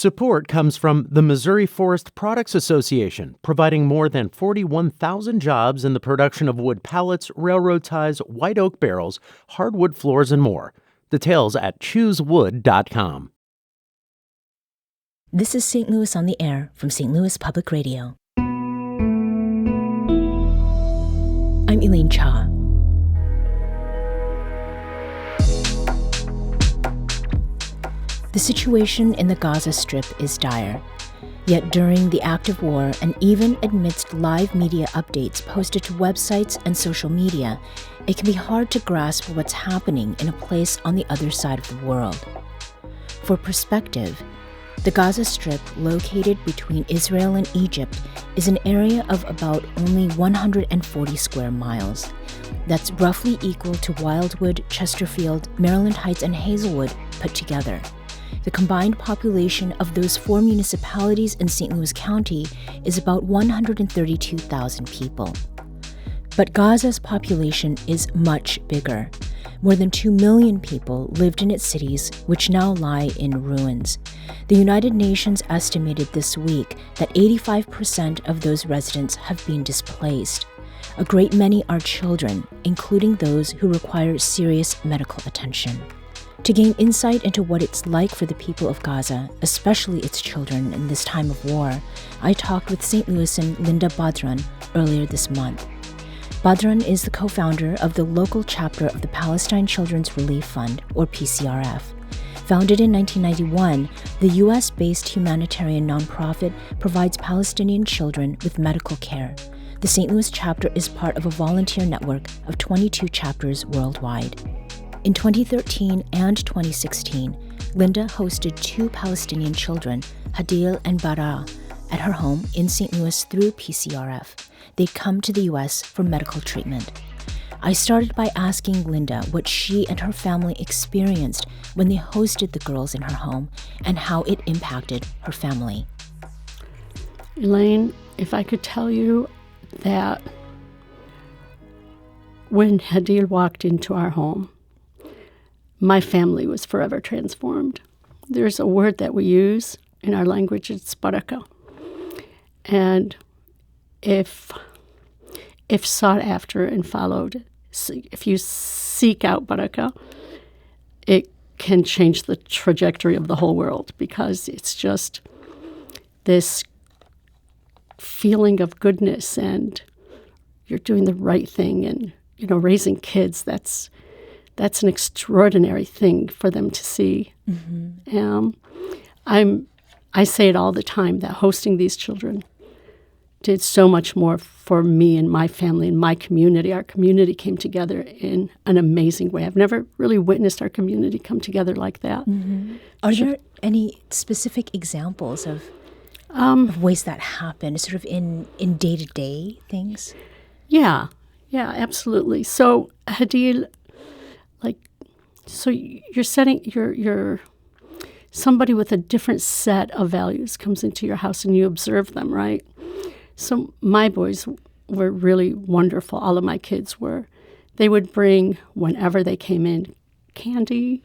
Support comes from the Missouri Forest Products Association, providing more than 41,000 jobs in the production of wood pallets, railroad ties, white oak barrels, hardwood floors, and more. Details at choosewood.com. This is St. Louis on the Air from St. Louis Public Radio. I'm Elaine Cha. The situation in the Gaza Strip is dire. Yet during the active war, and even amidst live media updates posted to websites and social media, it can be hard to grasp what's happening in a place on the other side of the world. For perspective, the Gaza Strip, located between Israel and Egypt, is an area of about only 140 square miles. That's roughly equal to Wildwood, Chesterfield, Maryland Heights, and Hazelwood put together. The combined population of those four municipalities in St. Louis County is about 132,000 people. But Gaza's population is much bigger. More than 2 million people lived in its cities, which now lie in ruins. The United Nations estimated this week that 85% of those residents have been displaced. A great many are children, including those who require serious medical attention. To gain insight into what it's like for the people of Gaza, especially its children in this time of war, I talked with St. Louisan Linda Badran earlier this month. Badran is the co-founder of the local chapter of the Palestine Children's Relief Fund, or PCRF. Founded in 1991, the U.S.-based humanitarian nonprofit provides Palestinian children with medical care. The St. Louis chapter is part of a volunteer network of 22 chapters worldwide. In 2013 and 2016, Linda hosted two Palestinian children, Hadil and Bara, at her home in St. Louis through PCRF. They'd come to the U.S. for medical treatment. I started by asking Linda what she and her family experienced when they hosted the girls in her home and how it impacted her family. Elaine, if I could tell you that when Hadil walked into our home, my family was forever transformed. There's a word that we use in our language, it's barakah. And if sought after and followed, if you seek out barakah, it can change the trajectory of the whole world, because it's just this feeling of goodness and you're doing the right thing, and raising kids, that's an extraordinary thing for them to see. Mm-hmm. I say it all the time that hosting these children did so much more for me and my family and my community. Our community came together in an amazing way. I've never really witnessed our community come together like that. Mm-hmm. Are there any specific examples of ways that happen, sort of in day-to-day things? Yeah, absolutely. So Hadil, so you're somebody with a different set of values comes into your house and you observe them, right? So my boys were really wonderful. All of my kids were. They would bring, whenever they came in, candy,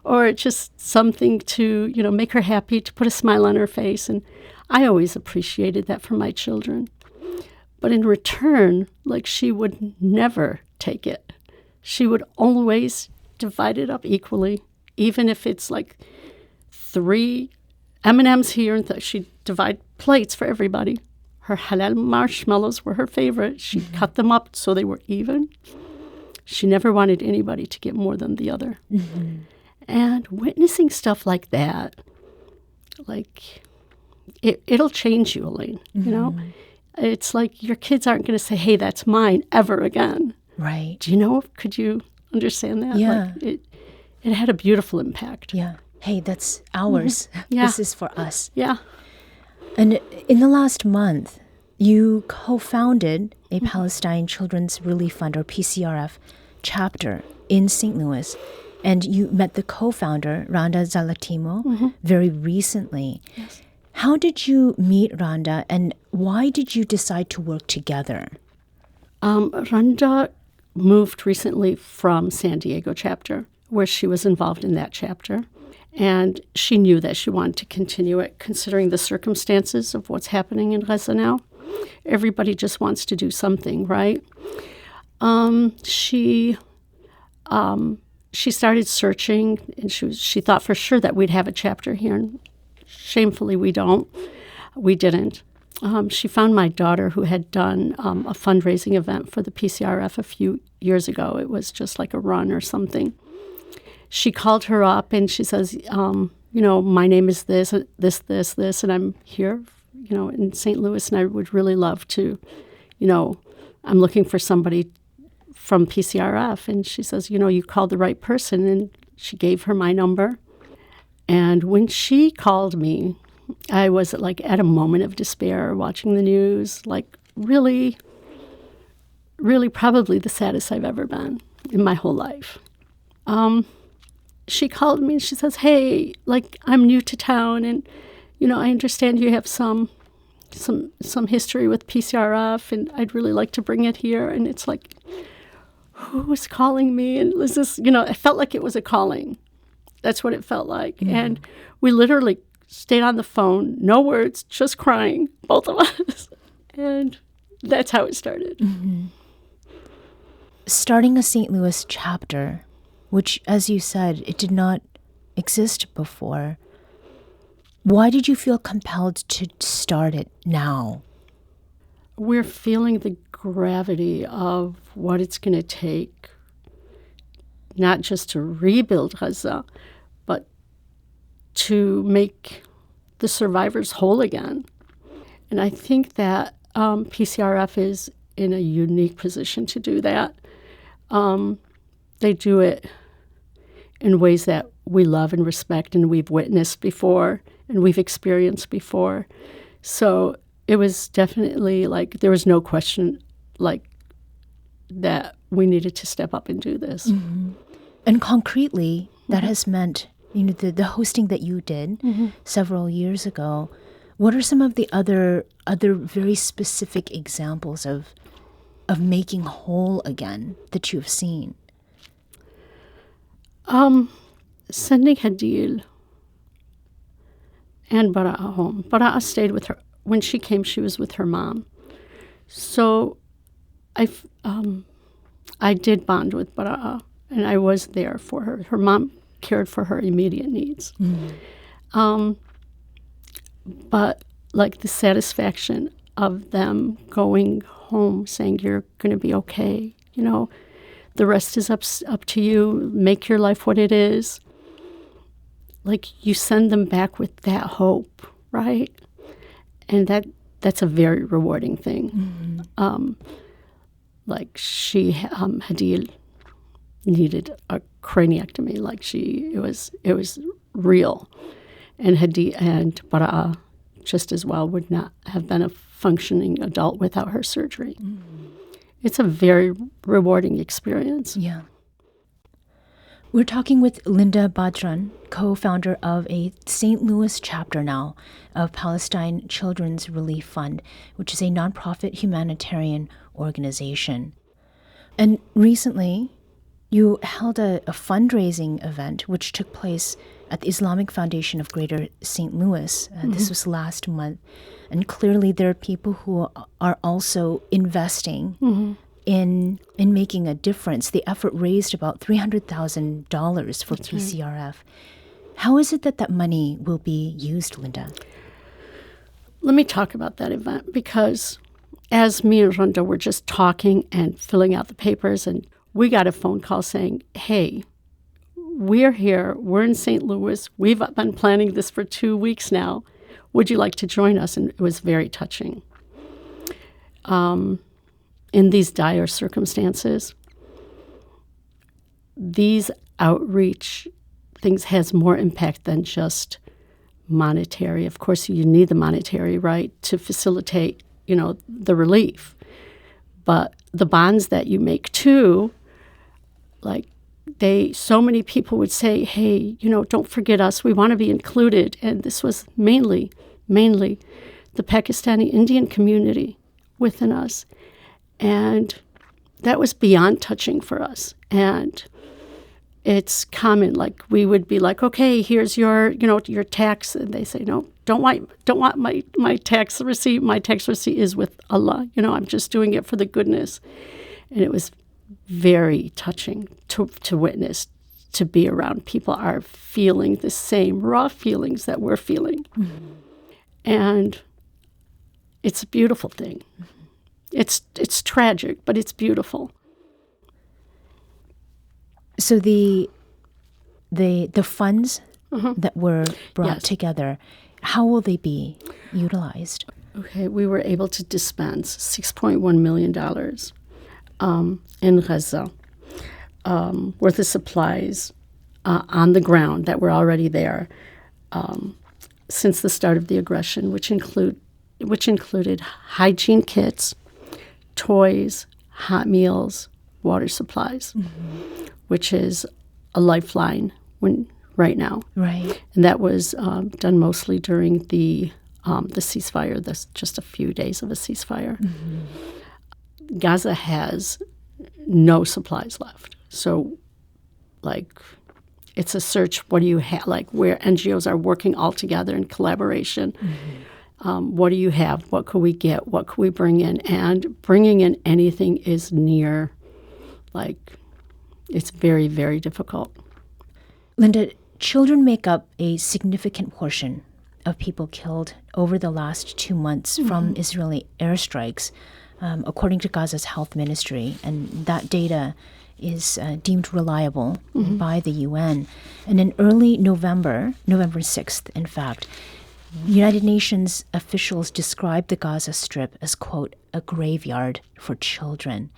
or just something to, make her happy, to put a smile on her face. And I always appreciated that for my children. But in return, she would never take it. She would always divide it up equally, even if it's 3 M&Ms here, and she'd divide plates for everybody. Her halal marshmallows were her favorite. She'd cut them up so they were even. She never wanted anybody to get more than the other. Mm-hmm. And witnessing stuff like that, it'll change you, Elaine, It's your kids aren't going to say, hey, that's mine, ever again. Right. Do you know? Could you understand that? Yeah. It had a beautiful impact. Yeah. Hey, that's ours. Mm-hmm. Yeah. This is for us. Yeah. And in the last month, you co-founded a Palestine Children's Relief Fund, or PCRF, chapter in St. Louis. And you met the co-founder, Randa Zalatimo, very recently. Yes. How did you meet Randa, and why did you decide to work together? Randa moved recently from San Diego chapter, where she was involved in that chapter. And she knew that she wanted to continue it, considering the circumstances of what's happening in Gaza now. Everybody just wants to do something, right? She started searching, and she thought for sure that we'd have a chapter here. And shamefully, we don't. We didn't. She found my daughter, who had done a fundraising event for the PCRF a few years ago. It was just like a run or something. She called her up and she says, my name is this, and I'm here, in St. Louis, and I would really love to, I'm looking for somebody from PCRF. And she says, you called the right person. And she gave her my number. And when she called me, I was at a moment of despair watching the news, really, really probably the saddest I've ever been in my whole life. She called me and she says, hey, I'm new to town and, I understand you have some history with PCRF and I'd really like to bring it here. And it's who's calling me? And it was this, it felt like it was a calling. That's what it felt like. Mm-hmm. And we literally stayed on the phone, no words, just crying, both of us. And that's how it started. Mm-hmm. Starting a St. Louis chapter, which, as you said, it did not exist before. Why did you feel compelled to start it now? We're feeling the gravity of what it's going to take, not just to rebuild Gaza, but to make the survivors whole again. And I think that PCRF is in a unique position to do that. They do it in ways that we love and respect and we've witnessed before and we've experienced before. So it was definitely there was no question that we needed to step up and do this. Mm-hmm. And concretely, that mm-hmm. has meant, the hosting that you did mm-hmm. several years ago. What are some of the other very specific examples of making whole again that you've seen? Sending Hadil and Bara'a home. Bara'a stayed with her. When she came, she was with her mom. So I did bond with Bara'a, and I was there for her. Her mom cared for her immediate needs. Mm-hmm. But the satisfaction of them going home saying, you're going to be okay, the rest is up to you, make your life what it is. You send them back with that hope, right? And that's a very rewarding thing. Mm-hmm. Hadil needed a craniectomy, it was real. And Hadil and Bara'a just as well would not have been a functioning adult without her surgery. Mm-hmm. It's a very rewarding experience. Yeah. We're talking with Linda Badran, co-founder of a St. Louis chapter now of Palestine Children's Relief Fund, which is a nonprofit humanitarian organization. And recently, you held a fundraising event which took place at the Islamic Foundation of Greater St. Louis. Mm-hmm. This was last month. And clearly there are people who are also investing mm-hmm. in making a difference. The effort raised about $300,000 for That's PCRF. Right. How is it that money will be used, Linda? Let me talk about that event, because as me and Rhonda were just talking and filling out the papers, and we got a phone call saying, hey, we're here, we're in St. Louis, we've been planning this for 2 weeks now. Would you like to join us? And it was very touching. In these dire circumstances, these outreach things has more impact than just monetary. Of course, you need the monetary, right, to facilitate, the relief. But the bonds that you make too, so many people would say, hey, don't forget us. We want to be included. And this was mainly the Pakistani Indian community within us. And that was beyond touching for us. And it's common. Like we would be like, okay, here's your tax, and they say, no, don't want my tax receipt. My tax receipt is with Allah. I'm just doing it for the goodness. And it was very touching to witness, to be around. People are feeling the same raw feelings that we're feeling. Mm-hmm. And it's a beautiful thing. Mm-hmm. It's tragic, but it's beautiful. So the funds that were brought Yes. together, how will they be utilized? Okay, we were able to dispense $6.1 million in Gaza worth of supplies on the ground that were already there since the start of the aggression, which included hygiene kits, toys, hot meals, water supplies, which is a lifeline right now. Right. And that was done mostly during the ceasefire. That's just a few days of a ceasefire. Mm-hmm. Gaza has no supplies left. So, it's a search. What do you have? Where NGOs are working all together in collaboration. Mm-hmm. What do you have? What could we get? What could we bring in? And bringing in anything is near, it's very, very difficult. Linda, children make up a significant portion of people killed over the last 2 months from Israeli airstrikes, according to Gaza's health ministry. And that data is deemed reliable by the UN. And in early November 6th, in fact, United Nations officials described the Gaza Strip as, quote, a graveyard for children.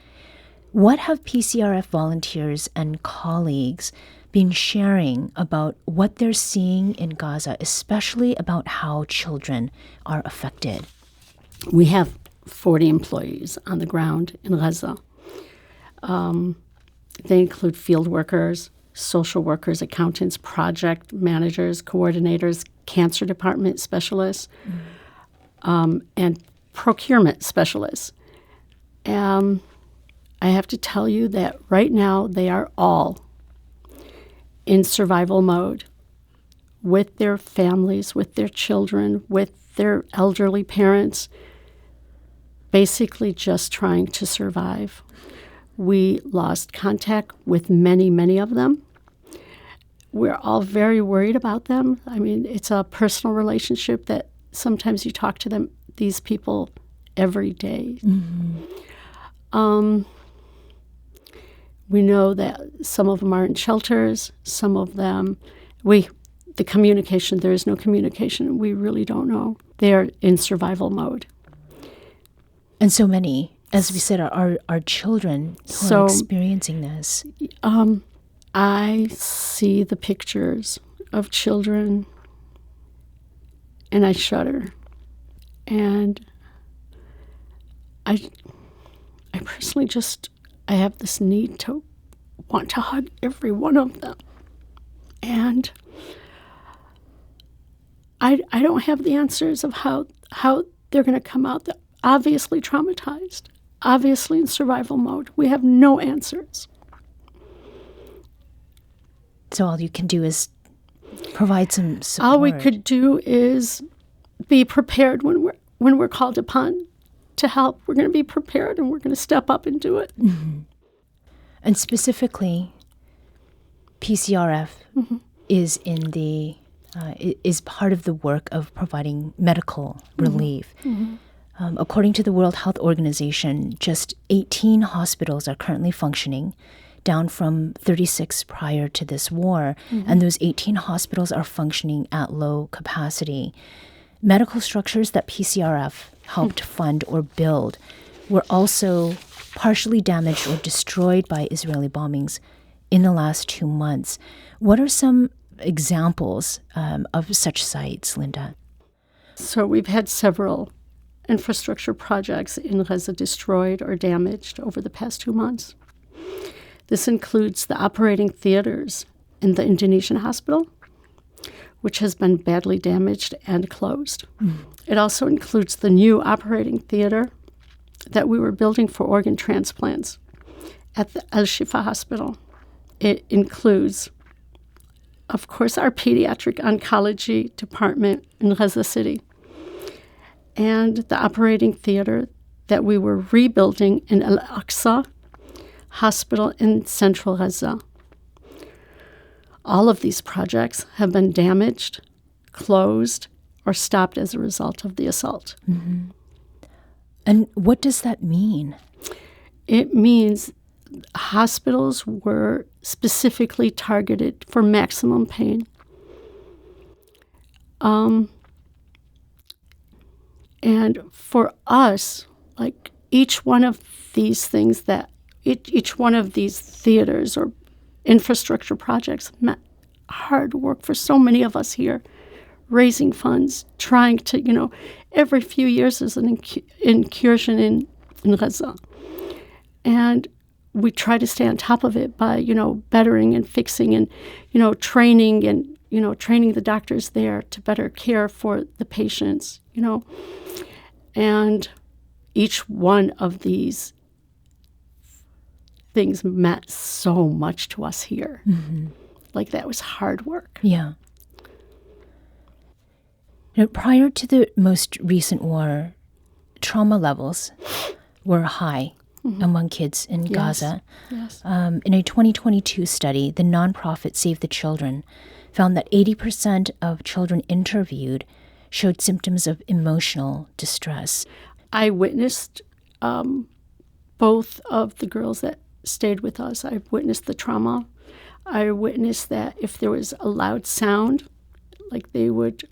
What have PCRF volunteers and colleagues been sharing about what they're seeing in Gaza, especially about how children are affected? We have 40 employees on the ground in Gaza. They include field workers, social workers, accountants, project managers, coordinators, cancer department specialists, and procurement specialists. I have to tell you that right now they are all in survival mode with their families, with their children, with their elderly parents, basically just trying to survive. We lost contact with many, many of them. We're all very worried about them. I mean, it's a personal relationship that sometimes you talk to these people every day. Mm-hmm. We know that some of them are in shelters, some of them, the communication, there is no communication. We really don't know. They're in survival mode. And so many, as we said, are children who are experiencing this. I see the pictures of children and I shudder. And I personally I have this need to want to hug every one of them. And I don't have the answers of how they're going to come out. They're obviously traumatized, obviously in survival mode. We have no answers. So all you can do is provide some support. All we could do is be prepared when we're called upon to help. We're going to be prepared and we're going to step up and do it. Mm-hmm. And specifically, PCRF is is part of the work of providing medical relief. Mm-hmm. According to the World Health Organization, just 18 hospitals are currently functioning, down from 36 prior to this war, and those 18 hospitals are functioning at low capacity. Medical structures that PCRF helped fund or build were also partially damaged or destroyed by Israeli bombings in the last 2 months. What are some examples of such sites, Linda? So we've had several infrastructure projects in Gaza destroyed or damaged over the past 2 months. This includes the operating theaters in the Indonesian hospital, which has been badly damaged and closed. It also includes the new operating theater that we were building for organ transplants at the Al Shifa Hospital. it includes, of course, our pediatric oncology department in Gaza City and the operating theater that we were rebuilding in Al-Aqsa Hospital in central Gaza. All of these projects have been damaged, closed, or stopped as a result of the assault. Mm-hmm. And what does that mean? It means hospitals were specifically targeted for maximum pain. And for us, like each one of these things each one of these theaters or infrastructure projects meant hard work for so many of us here, raising funds, trying to, every few years there's an incursion in Gaza. And we try to stay on top of it by, bettering and fixing and, training and, training the doctors there to better care for the patients, And each one of these things meant so much to us here. Mm-hmm. Like that was hard work. Yeah. Prior to the most recent war, trauma levels were high among kids in Gaza. Yes. In a 2022 study, the nonprofit Save the Children found that 80% of children interviewed showed symptoms of emotional distress. I witnessed both of the girls that stayed with us. I witnessed the trauma. I witnessed that if there was a loud sound, like they would,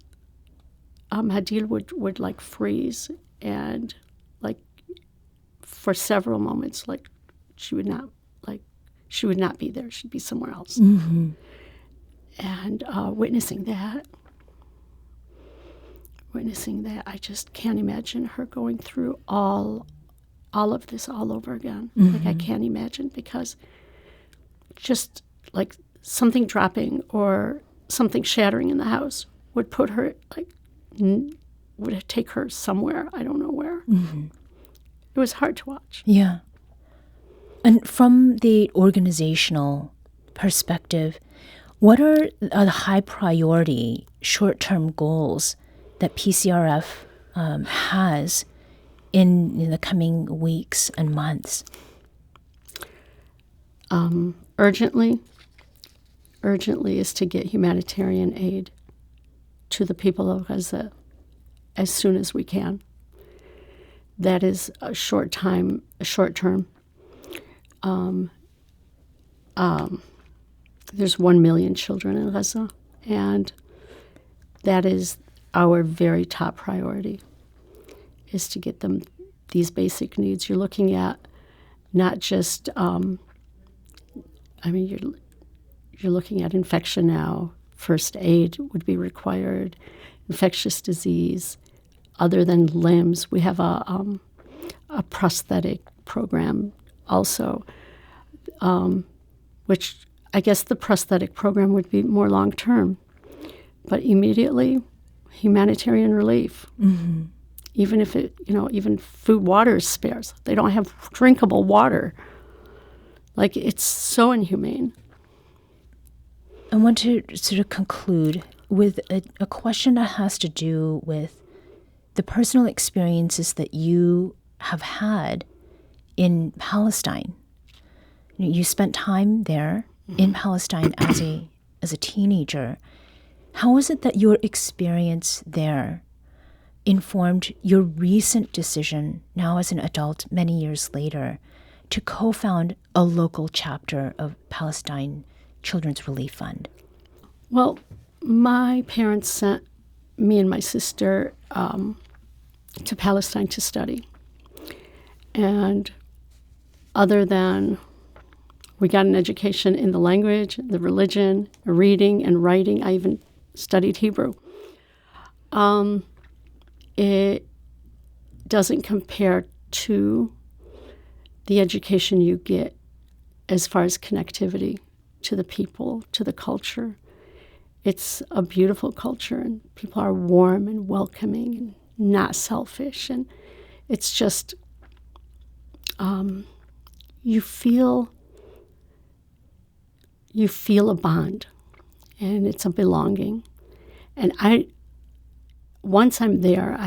Hadil would like freeze and like for several moments, like she would not be there. She'd be somewhere else. Mm-hmm. And witnessing that, I just can't imagine her going through all of this all over again. Mm-hmm. Like I can't imagine, because just like something dropping or something shattering in the house would put her would take her somewhere, I don't know where. Mm-hmm. It was hard to watch. Yeah. And from the organizational perspective, what are the high priority short-term goals that PCRF has in the coming weeks and months? Urgently is to get humanitarian aid to the people of Gaza as soon as we can. That is a short term. There's 1 million children in Gaza, and that is our very top priority, is to get them these basic needs. You're looking at not just, you're looking at infection now. First aid would be required, infectious disease. Other than limbs, we have a prosthetic program also, which I guess the prosthetic program would be more long-term. But immediately, humanitarian relief. Mm-hmm. Even if even food, water is scarce. They don't have drinkable water. Like, it's so inhumane. I want to sort of conclude with a question that has to do with the personal experiences that you have had in Palestine. You spent time there in Palestine as a teenager. How is it that your experience there informed your recent decision, now as an adult, many years later, to co-found a local chapter of Palestine Children's Relief Fund? Well, my parents sent me and my sister to Palestine to study. And other than we got an education in the language, the religion, reading and writing, I even studied Hebrew. It doesn't compare to the education you get as far as connectivity to the people, to the culture. It's a beautiful culture, and people are warm and welcoming and not selfish. And it's just, you feel you feel a bond, and it's a belonging. And once I'm there,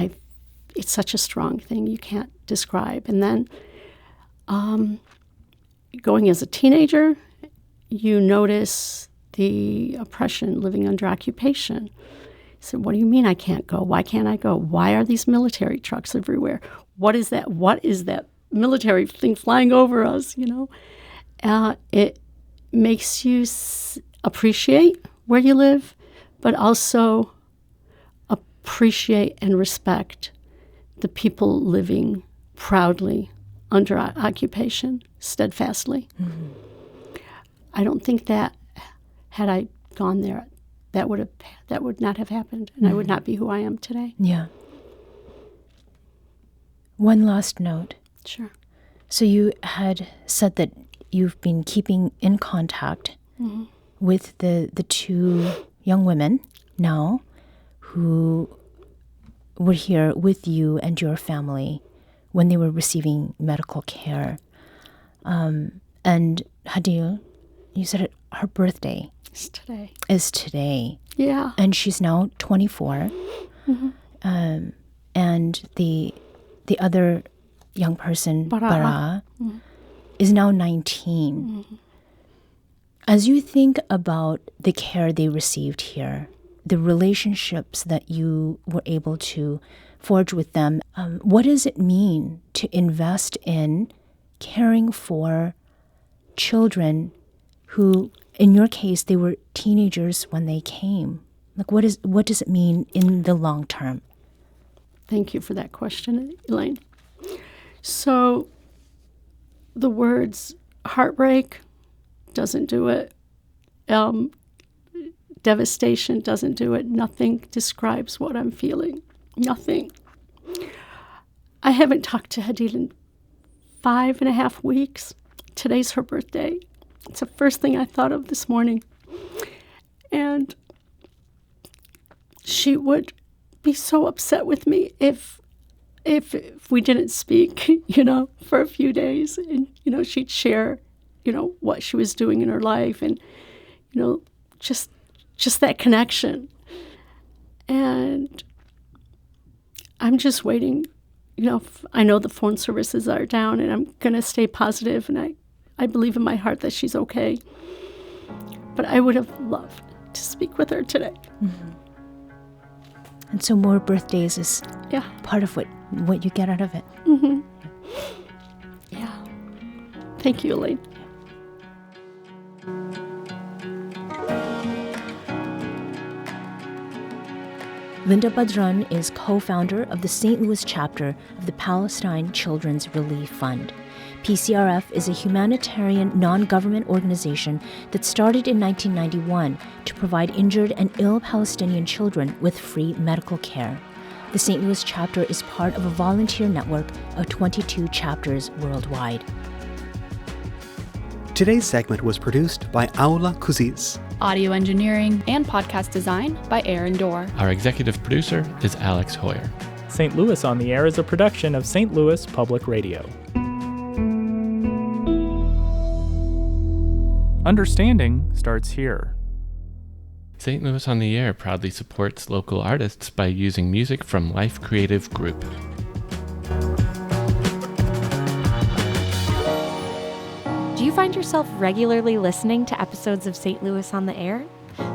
it's such a strong thing you can't describe. And then going as a teenager, you notice the oppression, living under occupation. So what do you mean I can't go? Why can't I go? Why are these military trucks everywhere? What is that? What is that military thing flying over us, It makes you appreciate where you live, but also appreciate and respect the people living proudly under occupation, steadfastly. Mm-hmm. I don't think that had I gone there, that would not have happened, and I would not be who I am today. Yeah. One last note. Sure. So you had said that you've been keeping in contact with the two young women now who were here with you and your family when they were receiving medical care. And Hadil, you said her birthday is today. Yeah. And she's now 24. Mm-hmm. And the other young person, Bara, is now 19. Mm-hmm. As you think about the care they received here, the relationships that you were able to forge with them, what does it mean to invest in caring for children who, in your case, they were teenagers when they came? Like, what does it mean in the long term? Thank you for that question, Elaine. So the words heartbreak doesn't do it. Devastation doesn't do it. Nothing describes what I'm feeling. Nothing. I haven't talked to Hadid in 5.5 weeks. Today's her birthday. It's the first thing I thought of this morning. And she would be so upset with me if we didn't speak, for a few days. And, she'd share, what she was doing in her life and, just that connection. And I'm just waiting. I know the phone services are down, and I'm going to stay positive, and I believe in my heart that she's okay. But I would have loved to speak with her today. Mm-hmm. And so more birthdays is part of what you get out of it. Mm-hmm. Yeah. Thank you, Elaine. Linda Badran is co-founder of the St. Louis chapter of the Palestine Children's Relief Fund. PCRF is a humanitarian non-government organization that started in 1991 to provide injured and ill Palestinian children with free medical care. The St. Louis chapter is part of a volunteer network of 22 chapters worldwide. Today's segment was produced by Aula Kuziz. Audio engineering and podcast design by Aaron Dorr. Our executive producer is Alex Hoyer. St. Louis on the Air is a production of St. Louis Public Radio. Understanding starts here. St. Louis on the Air proudly supports local artists by using music from Life Creative Group. Do you find yourself regularly listening to episodes of St. Louis on the Air?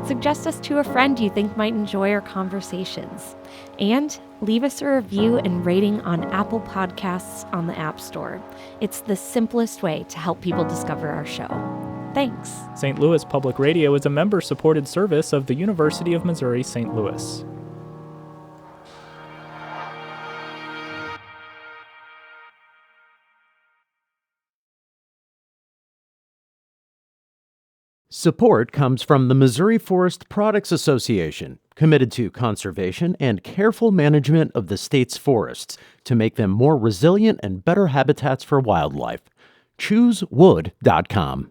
Suggest us to a friend you think might enjoy our conversations. And leave us a review and rating on Apple Podcasts on the App Store. It's the simplest way to help people discover our show. Thanks. St. Louis Public Radio is a member-supported service of the University of Missouri St. Louis. Support comes from the Missouri Forest Products Association, committed to conservation and careful management of the state's forests to make them more resilient and better habitats for wildlife. ChooseWood.com.